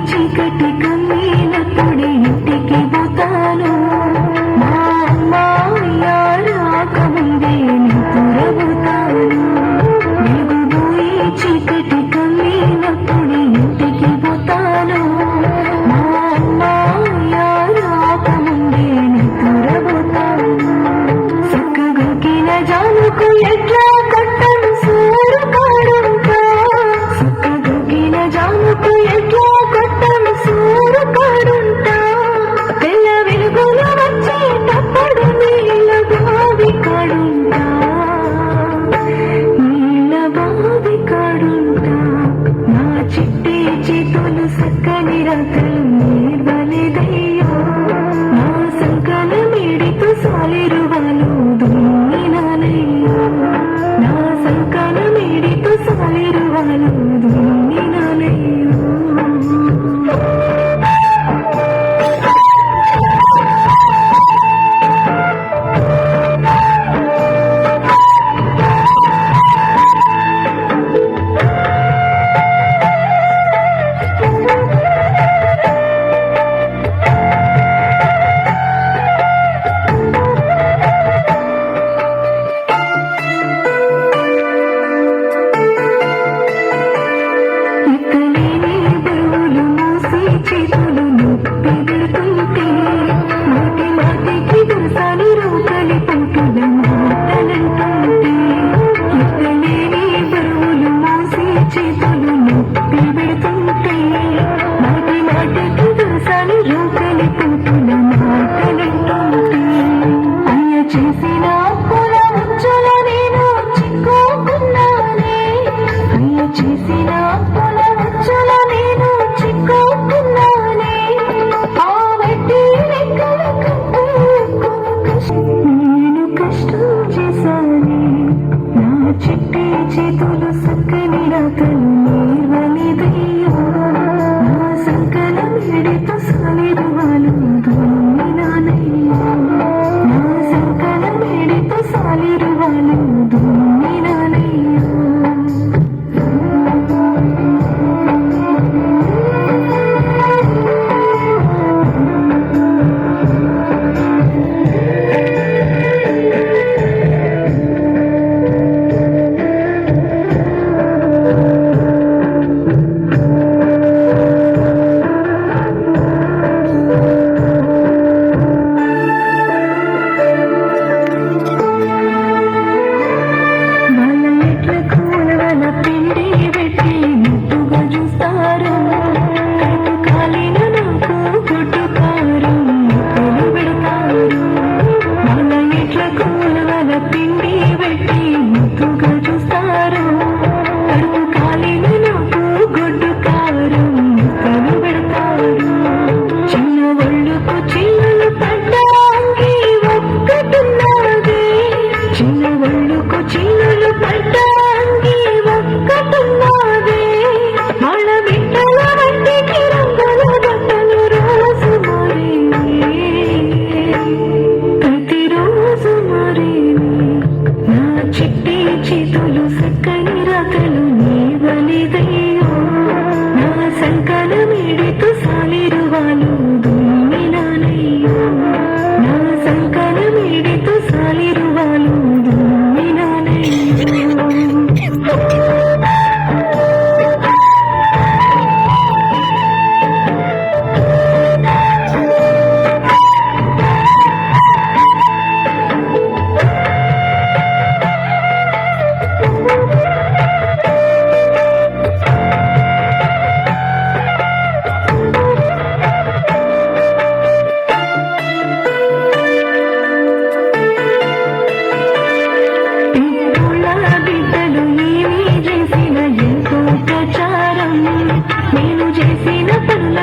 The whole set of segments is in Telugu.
చీకటి కమ్మినప్పుడే ఇంటికి పోతాను మా అమ్మాయ రాకముందే నిద్రపోతాను వెలుగుబోయి చీకటి కమ్మినప్పుడే ఇంటికి పోతాను మా అమ్మాయ రాకముందే నిద్రపోతాను సక్కగొక్కిన జానుకు ఎట్లా కట్టను సూరు కాడుంటా సక్కగొక్కిన జానుకు ఎట్లా సూరు కాడుంటా తెల్ల వెలుగులు వచ్చేటప్పుడు నీళ్ళ బావి కాడుంటా నీళ్ళ బావి కాడుంటా నా చిట్టి చేతులు సక్కని రాతలు నీవలేదయ్యో నా సంకల మీడితో సాలిరువాలు దున్నినానయ్యో నా సంకల మీడితో సాలిరువాలు దున్నినానయ్యో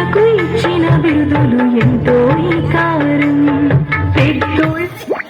పిల్లలకు ఇచ్చిన బిరుదులు ఎంతో ఈ కారం పెద్దోళ్ళు